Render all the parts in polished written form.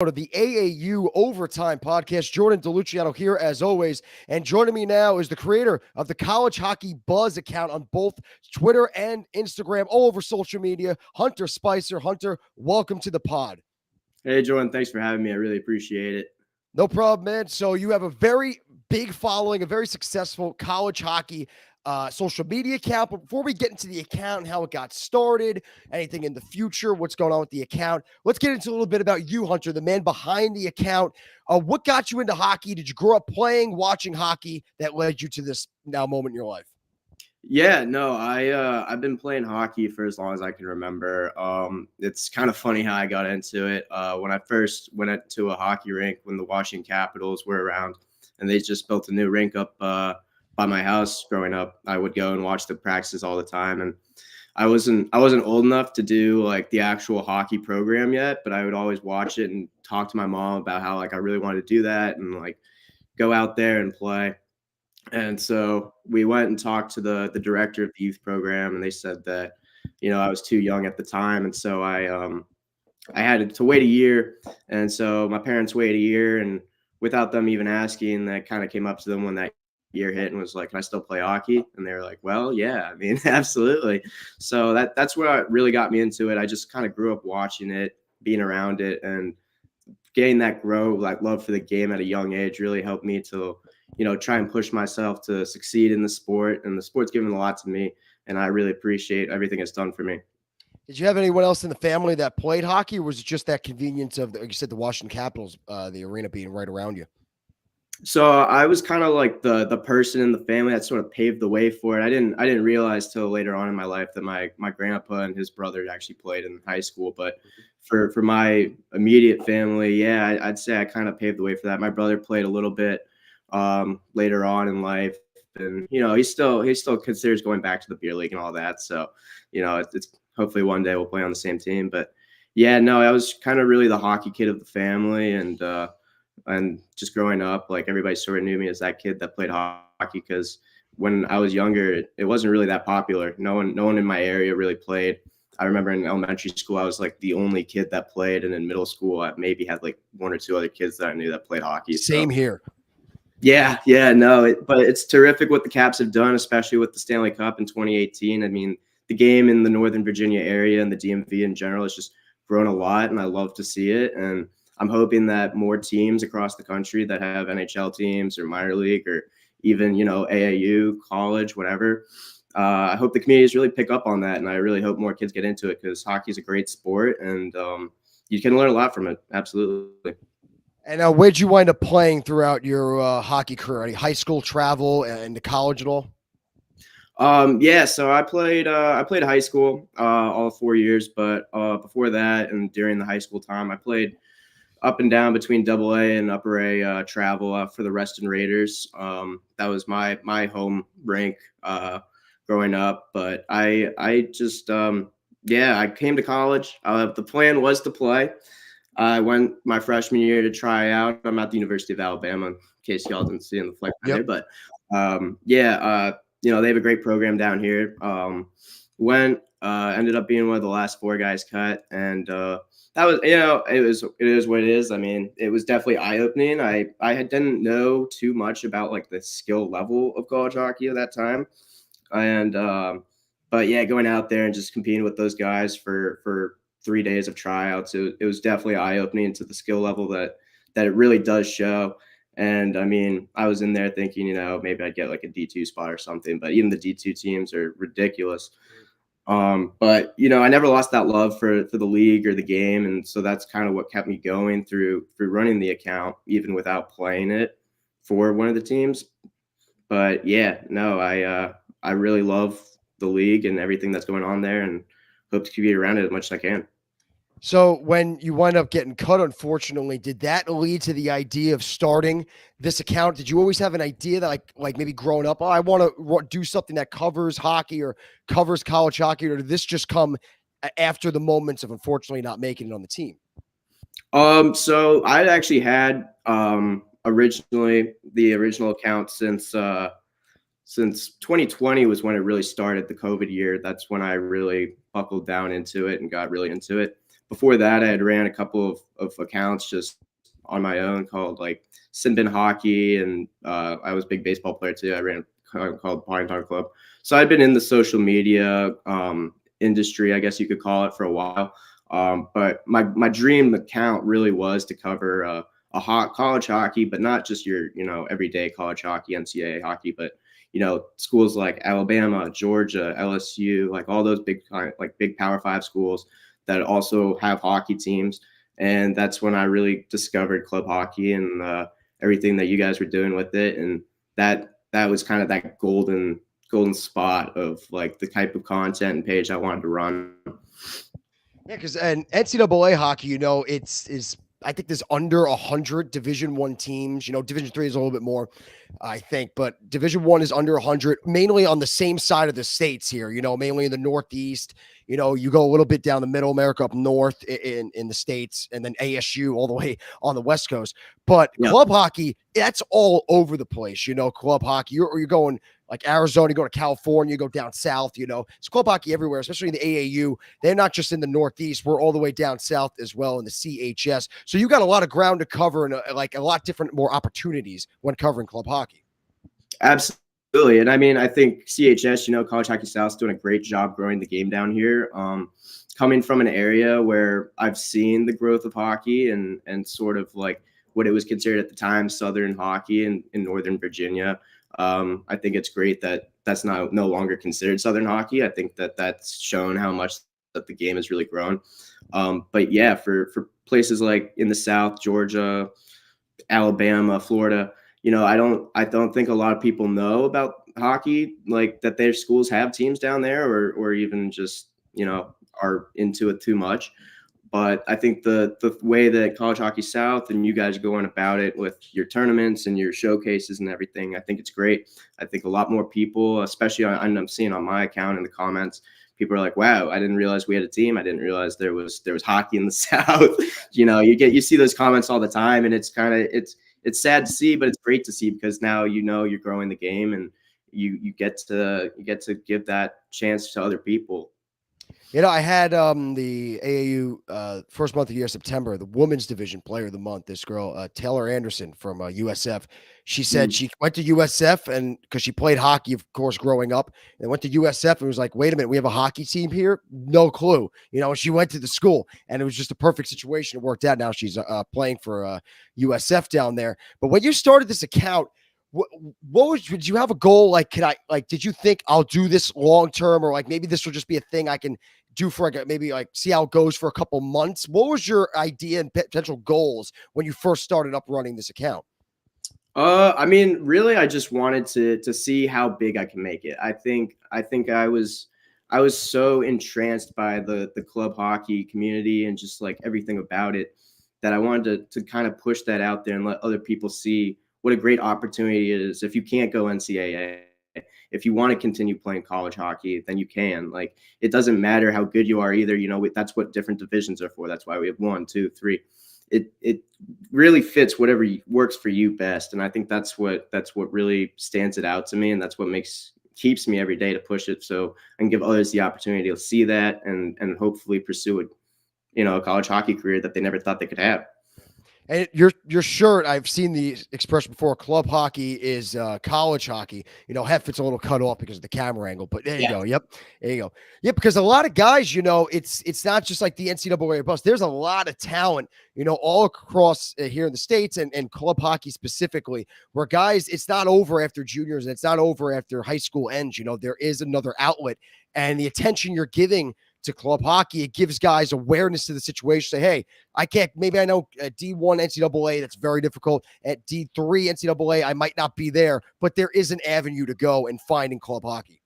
To the AAU Overtime Podcast. Jordan DeLuciano here as always. And joining me now is the creator of the College Hockey Buzz account on both Twitter and Instagram, all over social media, Hunter Spicer. Hunter, welcome to the pod. Hey, Jordan, thanks for having me. I really appreciate it. No problem, man. So you have a very big following, a very successful college hockey social media account. But before we get into the account and how it got started, anything in the future, what's going on with the account, let's get into a little bit about you, Hunter, the man behind the account. What got you into hockey? Did you grow up playing, watching hockey that led you to this now moment in your life? Yeah, no, I've been playing hockey for as long as I can remember. It's kind of funny how I got into it. When I first went to a hockey rink when the Washington Capitals were around, and they just built a new rink up by my house growing up, I would go and watch the practices all the time. And I wasn't old enough to do like the actual hockey program yet, but I would always watch it and talk to my mom about how like I really wanted to do that and like go out there and play. And so we went and talked to the director of the youth program, and they said that, I was too young at the time, and so I had to wait a year, and so my parents waited a year, and without them even asking, that kind of came up to them when that year hit and was like, "Can I still play hockey?" And they were like, "Well, yeah, I mean, absolutely." So that's what really got me into it. I just kind of grew up watching it, being around it, and getting that like love for the game at a young age really helped me to try and push myself to succeed in the sport. And the sport's given a lot to me, and I really appreciate everything it's done for me. Did you have anyone else in the family that played hockey, or was it just that convenience of, like you said, the Washington Capitals, the arena being right around you? So I was kind of like the person in the family that sort of paved the way for it. I didn't realize till later on in my life that my grandpa and his brother actually played in high school. But for my immediate family, yeah, I'd say I kind of paved the way for that. My brother played a little bit later on in life, and he still considers going back to the beer league and all that. So it's hopefully one day we'll play on the same team. But yeah, no, I was kind of really the hockey kid of the family, and just growing up, like everybody sort of knew me as that kid that played hockey because when I was younger, it wasn't really that popular. No one in my area really played. I remember in elementary school, I was like the only kid that played, and in middle school, I maybe had like one or two other kids that I knew that played hockey. Same here. Yeah, no, but it's terrific what the Caps have done, especially with the Stanley Cup in 2018. I mean, the game in the Northern Virginia area and the DMV in general has just grown a lot, and I love to see it. And I'm hoping that more teams across the country that have NHL teams or minor league or even, AAU, college, whatever. I hope the communities really pick up on that, and I really hope more kids get into it because hockey is a great sport, and you can learn a lot from it. Absolutely. And where'd you wind up playing throughout your hockey career? Any high school travel and to college at all? Yeah, so I played high school all 4 years, but before that and during the high school time, I played up and down between Double A and Upper A travel for the Reston Raiders. That was my home rink growing up, but I just yeah, I came to college. The plan was to play. I went my freshman year to try out. I'm at the University of Alabama, in case y'all didn't see in the flight there. But yeah, they have a great program down here. Ended up being one of the last four guys cut, and that was, it is what it is. I mean, it was definitely eye opening. Didn't know too much about like the skill level of college hockey at that time, and but yeah, going out there and just competing with those guys for 3 days of tryouts, it was definitely eye opening to the skill level that it really does show. And I mean, I was in there thinking, maybe I'd get like a D2 spot or something, but even the D2 teams are ridiculous. But I never lost that love for the league or the game, and so that's kind of what kept me going through running the account, even without playing it for one of the teams. But yeah, no, I really love the league and everything that's going on there, and hope to keep it around it as much as I can. So when you wind up getting cut, unfortunately, did that lead to the idea of starting this account? Did you always have an idea that like maybe growing up, I want to do something that covers hockey or covers college hockey, or did this just come after the moments of unfortunately not making it on the team? So I actually had originally the original account since 2020 was when it really started, the COVID year. That's when I really buckled down into it and got really into it. before that, I had ran a couple of accounts just on my own called like Sinbin Hockey, and I was a big baseball player too. I ran called Pine Club. So I'd been in the social media industry, I guess you could call it, for a while. But my dream account really was to cover college hockey, but not just your everyday college hockey, NCAA hockey, but schools like Alabama, Georgia, LSU, like all those big Power Five schools that also have hockey teams. And that's when I really discovered club hockey and everything that you guys were doing with it, and that was kind of that golden spot of like the type of content and page I wanted to run. Yeah, because and NCAA hockey, it's I think there's under 100 Division I teams. Division III is a little bit more, I think, but Division I is under 100, mainly on the same side of the states here. Mainly in the Northeast. You go a little bit down the middle, America up north in the states, and then ASU all the way on the West Coast. But Yeah. club hockey, that's all over the place. Club hockey. You're going like Arizona, you go to California, you go down south. It's club hockey everywhere, especially in the AAU. They're not just in the Northeast. We're all the way down south as well in the CHS. So you got a lot of ground to cover and like a lot different, more opportunities when covering club hockey. Absolutely. And I mean, I think CHS, College Hockey South, is doing a great job growing the game down here. Coming from an area where I've seen the growth of hockey and sort of like what it was considered at the time, Southern hockey in Northern Virginia. I think it's great that that's no longer considered Southern hockey. I think that that's shown how much that the game has really grown. But yeah, for places like in the South, Georgia, Alabama, Florida, I don't think a lot of people know about hockey, like that their schools have teams down there or even just, are into it too much. But I think the way that College Hockey South and you guys are going about it with your tournaments and your showcases and everything, I think it's great. I think a lot more people, especially I'm seeing on my account in the comments, people are like, "Wow, I didn't realize we had a team. I didn't realize there was hockey in the South." You see those comments all the time, and it's kind of it's sad to see, but it's great to see because now you're growing the game and you get to give that chance to other people. I had the AAU first month of the year, September, the women's division player of the month. This girl, Taylor Anderson from USF. She said she went to USF and because she played hockey, of course, growing up, and went to USF and was like, "Wait a minute, we have a hockey team here? No clue." She went to the school and it was just a perfect situation. It worked out. Now she's playing for USF down there. But when you started this account, did you have a goal? Like, did you think I'll do this long term, or like maybe this will just be a thing I can do for maybe see how it goes for a couple months? What was your idea and potential goals when you first started up running this account? I mean, really, I just wanted to see how big I can make it. I think I was so entranced by the club hockey community and just like everything about it that I wanted to kind of push that out there and let other people see what a great opportunity it is. If you can't go NCAA, if you want to continue playing college hockey, then you can. Like, it doesn't matter how good you are either. That's what different divisions are for. That's why we have 1, 2, 3. It really fits whatever works for you best. And I think that's what really stands it out to me. And that's what keeps me every day to push it. So I can give others the opportunity to see that and hopefully pursue a college hockey career that they never thought they could have. And your shirt, I've seen the expression before. Club hockey is college hockey. It's a little cut off because of the camera angle, but there you go. Yep, there you go. Yep, because a lot of guys, it's not just like the NCAA bus. There's a lot of talent, all across here in the States and club hockey specifically, where guys, it's not over after juniors and it's not over after high school ends. There is another outlet, and the attention you're giving to club hockey, it gives guys awareness to the situation. Say, hey, maybe I know at D1 NCAA, that's very difficult. At D3 NCAA, I might not be there, but there is an avenue to go and find in club hockey.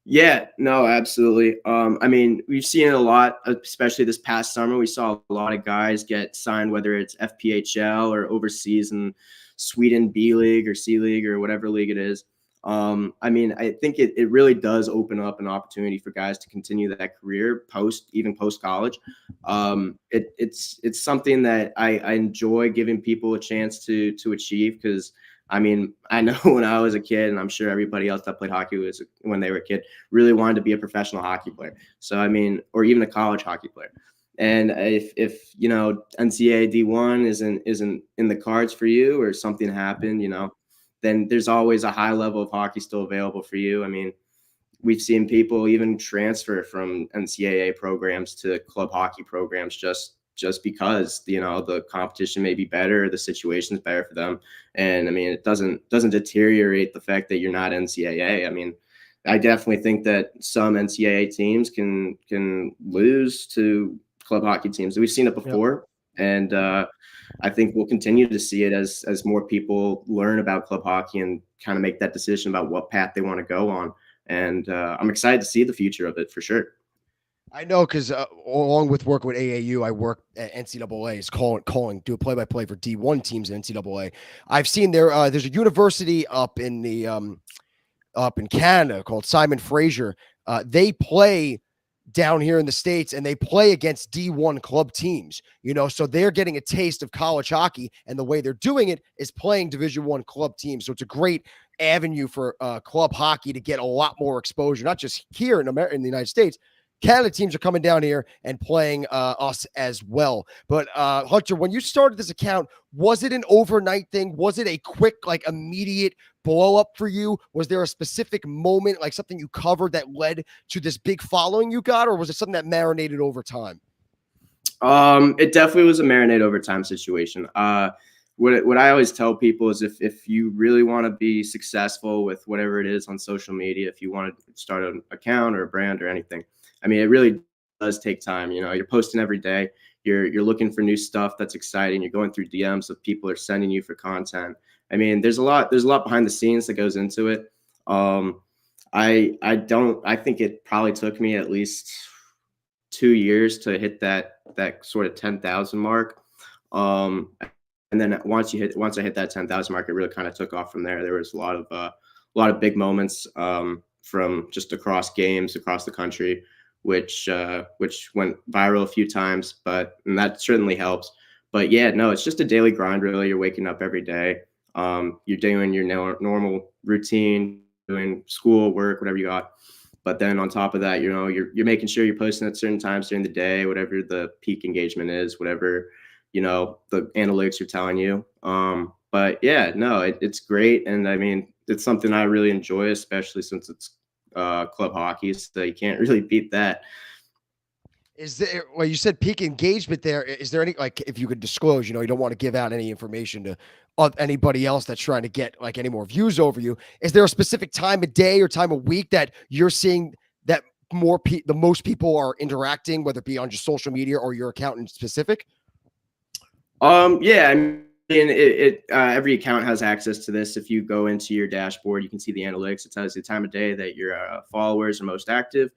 Yeah, no, absolutely. I mean, we've seen it a lot, especially this past summer. We saw a lot of guys get signed, whether it's FPHL or overseas in Sweden, B League or C League or whatever league it is. I mean, I think it really does open up an opportunity for guys to continue that career post college. It's something that I enjoy giving people a chance to achieve because I mean, I know when I was a kid, and I'm sure everybody else that played hockey when they were a kid really wanted to be a professional hockey player. So, I mean, or even a college hockey player. And if NCAA D1 isn't in the cards for you, or something happened, then there's always a high level of hockey still available for you. I mean, we've seen people even transfer from NCAA programs to club hockey programs just because the competition may be better, the situation's better for them. And I mean, it doesn't deteriorate the fact that you're not NCAA. I mean, I definitely think that some NCAA teams can lose to club hockey teams. We've seen it Yep. before, and I think we'll continue to see it as more people learn about club hockey and kind of make that decision about what path they want to go on. And I'm excited to see the future of it for sure. I know because along with working with AAU, I work at NCAA's do a play-by-play for D1 teams in NCAA. I've seen there's a university up in Canada called Simon Fraser. They play down here in the States and they play against D1 club teams, so they're getting a taste of college hockey, and the way they're doing it is playing Division I club teams. So it's a great avenue for club hockey to get a lot more exposure, not just here in America, in the United States. Canada teams are coming down here and playing us as well. But Hunter, when you started this account, was it an overnight thing? Was it a quick, like immediate blow up for you? Was there a specific moment, like something you covered that led to this big following you got, or was it something that marinated over time? It definitely was a marinate over time situation. What I always tell people is if you really want to be successful with whatever it is on social media, if you want to start an account or a brand or anything, I mean, it really does take time. You're posting every day. You're looking for new stuff that's exciting. You're going through DMs of people are sending you for content. I mean, there's a lot behind the scenes that goes into it. I think it probably took me at least 2 years to hit that sort of 10,000 mark. And then once I hit that 10,000 mark, it really kind of took off from there. There was a lot of big moments from just across games across the country, which went viral a few times, and that certainly helps. But yeah, no, it's just a daily grind. Really, you're waking up every day. You're doing your normal routine, doing school, work, whatever you got. But then on top of that, you're making sure you're posting at certain times during the day, whatever the peak engagement is, whatever the analytics are telling you. But yeah, no, it's great, and I mean, it's something I really enjoy, especially since it's club hockey, so you can't really beat that. Is there, well, you said peak engagement there. Is there any, like, if you could disclose, you don't want to give out any information to anybody else that's trying to get like any more views over you. Is there a specific time of day or time of week that you're seeing that the most people are interacting, whether it be on just social media or your account in specific? Yeah, I mean, every account has access to this. If you go into your dashboard, you can see the analytics. It tells you the time of day that your followers are most active.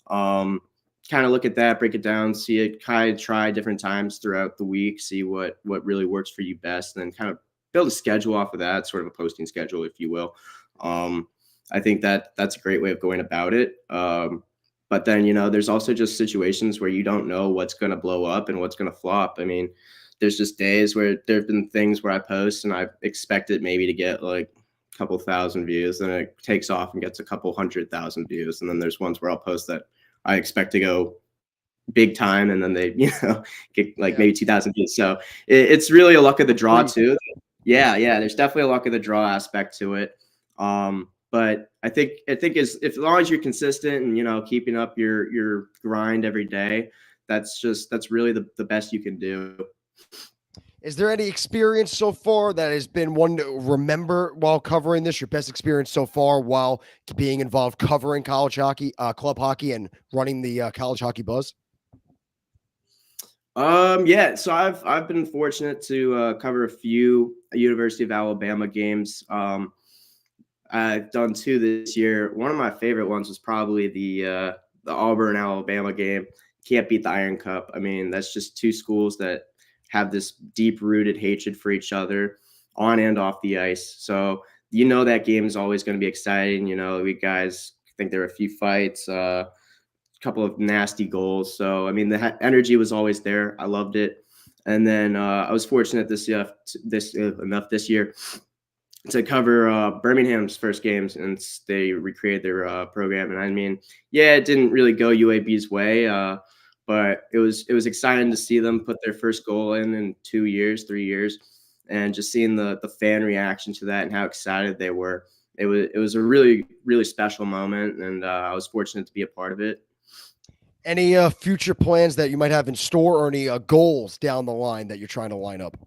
Kind of look at that, break it down, see it, kind of try different times throughout the week, see what really works for you best, and then kind of build a schedule off of that, sort of a posting schedule, if you will. I think that's a great way of going about it. But then, there's also just situations where you don't know what's going to blow up and what's going to flop. I mean, there's just days where there have been things where I post and I expected maybe to get like a couple thousand views, and it takes off and gets a couple 100,000 views. And then there's ones where I'll post that I expect to go big time, and then they, get like maybe 2,000 views. So it's really a luck of the draw too. Yeah. There's definitely a luck of the draw aspect to it. But I think as long as you're consistent and, keeping up your grind every day, that's really the best you can do. Is there any experience so far that has been one to remember while covering this? Your best experience so far while being involved covering college hockey, club hockey, and running the college hockey buzz? Yeah. So I've been fortunate to cover a few University of Alabama games. I've done 2 this year. One of my favorite ones was probably the Auburn Alabama game. Can't beat the Iron Cup. I mean, that's just 2 schools that have this deep-rooted hatred for each other on and off the ice. So that game is always going to be exciting. We guys, I think there were a few fights, a couple of nasty goals. So I mean, the energy was always there. I loved it. And then I was fortunate this year to cover Birmingham's first games, and they recreated their program. And I mean, yeah, it didn't really go UAB's way. but it was exciting to see them put their first goal in 2 years, 3 years, and just seeing the fan reaction to that and how excited they were. It was a really really special moment, and I was fortunate to be a part of it. Any future plans that you might have in store, or any goals down the line that you're trying to line up?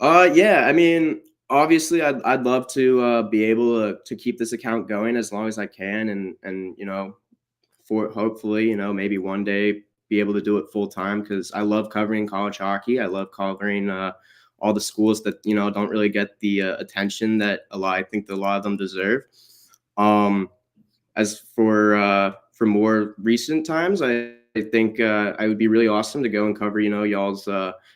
Yeah, I mean, obviously, I'd love to be able to keep this account going as long as I can, and for hopefully, maybe one day be able to do it full time because I love covering college hockey. I love covering all the schools that don't really get the attention that I think that a lot of them deserve. Um, as for more recent times, I think I would be really awesome to go and cover y'all's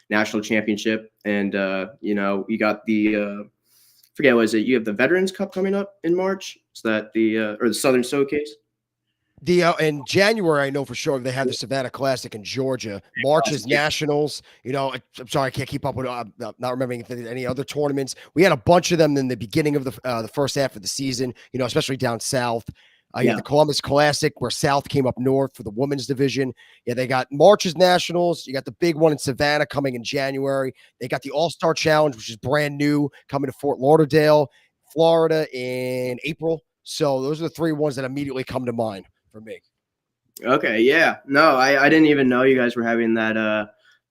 national championship, and you got the forget what is it? You have the Veterans Cup coming up in March. Is that the or the Southern Showcase? The in January, I know for sure they have the Savannah Classic in Georgia. March is Yeah. nationals. I'm sorry, I can't keep up with. Not remembering any other tournaments. We had a bunch of them in the beginning of the first half of the season. Especially down south. You Yeah. had the Columbus Classic where South came up north for the women's division. Yeah, they got March's nationals. You got the big one in Savannah coming in January. They got the All-Star Challenge, which is brand new, coming to Fort Lauderdale, Florida in April. So those are the three ones that immediately come to mind for me. Okay, yeah. No, I didn't even know you guys were having that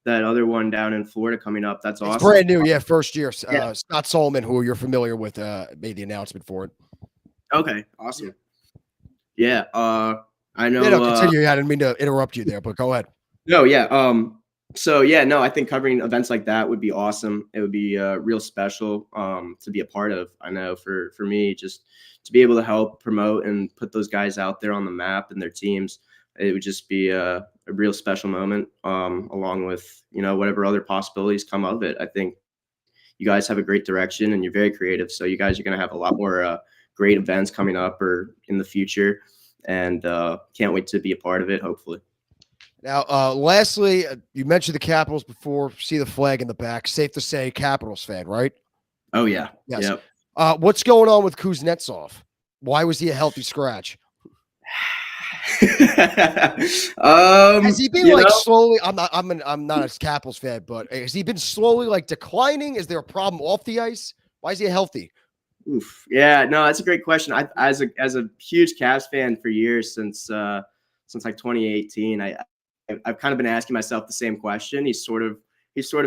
other one down in Florida coming up. That's It's awesome. brand new, yeah, first year. Yeah. Scott Solomon, who you're familiar with, made the announcement for it. Okay, awesome. Yeah, I know. No, continue. I didn't mean to interrupt you there, but go ahead. No, yeah. So yeah, no, I think covering events like that would be awesome. It would be real special to be a part of. I know for me, just to be able to help promote and put those guys out there on the map and their teams, it would just be a real special moment. Along with whatever other possibilities come of it. I think you guys have a great direction and you're very creative. So you guys are going to have a lot more great events coming up or in the future, and can't wait to be a part of it. Hopefully. Now, lastly, you mentioned the Capitals before. See the flag in the back. Safe to say, Capitals fan, right? Oh yeah. Yes. Yep. What's going on with Kuznetsov? Why was he a healthy scratch? Has he been slowly? I'm not a Capitals fan, but has he been slowly declining? Is there a problem off the ice? Why is he healthy? Oof. Yeah, no, that's a great question. As a huge Cavs fan for years since like 2018, I've kind of been asking myself the same question. He's sort of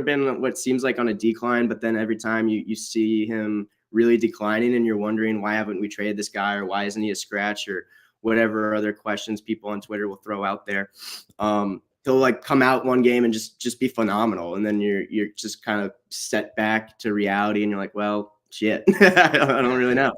been what seems like on a decline, but then every time you see him really declining, and you're wondering why haven't we traded this guy, or why isn't he a scratch, or whatever other questions people on Twitter will throw out there. He'll come out one game and just be phenomenal, and then you're just kind of set back to reality, and you're like, well, shit, I don't really know.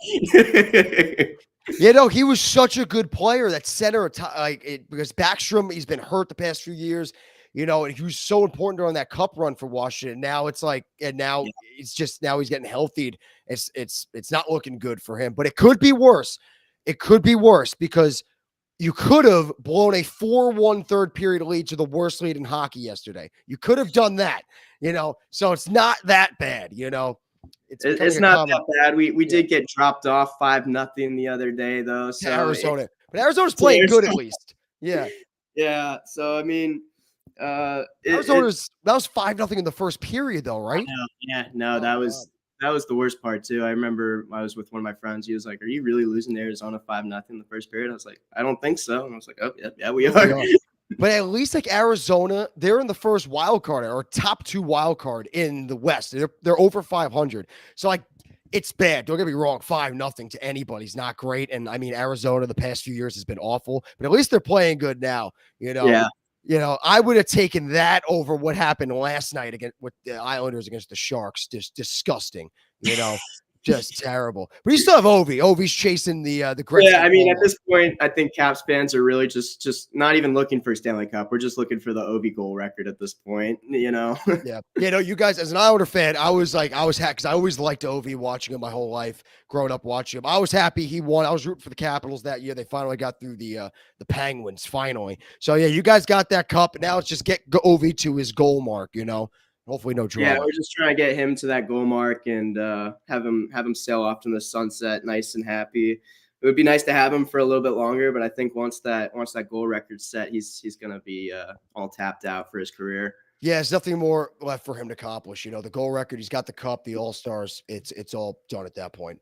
He was such a good player. That center, because Backstrom, he's been hurt the past few years. And he was so important during that cup run for Washington. Now it's it's just now he's getting healthy. It's not looking good for him. But it could be worse. It could be worse because you could have blown a 4-1 third period lead to the worst lead in hockey yesterday. You could have done that. So it's not that bad. It's not that bad. We did get dropped off 5-0 the other day, though. So Arizona, but Arizona's playing good at least. Yeah. Yeah. So I mean, that was 5-0 in the first period, though, right? Yeah. No, that was the worst part too. I remember I was with one of my friends. He was like, "Are you really losing to Arizona 5-0 in the first period?" I was like, "I don't think so." And I was like, "Oh, yeah, we are." But at least Arizona, they're in the first wild card or top 2 wild card in the West. They're over 500. So it's bad. Don't get me wrong. 5-0 to anybody's not great. And I mean, Arizona the past few years has been awful, but at least they're playing good now. Yeah. I would have taken that over what happened last night with the Islanders against the Sharks. Just disgusting. Just terrible. But you still have Ovi. Ovi's chasing the Gretzky. Yeah, I mean, at this point, I think Caps fans are really just not even looking for Stanley Cup. We're just looking for the Ovi goal record at this point, Yeah. You guys, as an Islander fan, I was happy because I always liked Ovi, watching him my whole life, growing up watching him. I was happy he won. I was rooting for the Capitals that year. They finally got through the Penguins, finally. So, yeah, you guys got that cup. Now it's just get Ovi to his goal mark, Hopefully no drama. Yeah, we're just trying to get him to that goal mark and have him sail off to the sunset, nice and happy. it would be nice to have him for a little bit longer, but I think once that goal record's set, he's gonna be all tapped out for his career. Yeah, there's nothing more left for him to accomplish. You know, the goal record, he's got the cup, the All-Stars. It's all done at that point.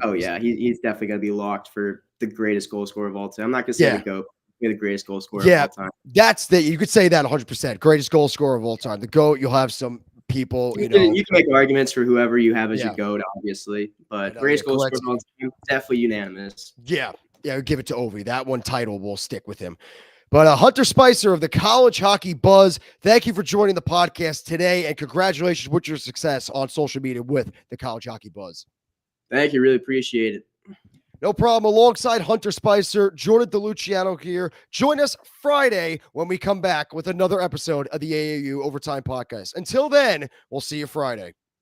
Oh yeah, he's definitely gonna be locked for the greatest goal scorer of all time. I'm not gonna say the GOAT, the greatest goal scorer of all time. You could say that 100%. Greatest goal scorer of all time. The GOAT, you'll have some people, you can make arguments for whoever you have as your GOAT, obviously, but greatest goal scorer of all time, definitely unanimous. Yeah, give it to Ovi. That one title will stick with him. But Hunter Spicer of the College Hockey Buzz, thank you for joining the podcast today, and congratulations with your success on social media with the College Hockey Buzz. Thank you. Really appreciate it. No problem. Alongside Hunter Spicer, Jordan DeLuciano here. Join us Friday when we come back with another episode of the AAU Overtime Podcast. Until then, we'll see you Friday.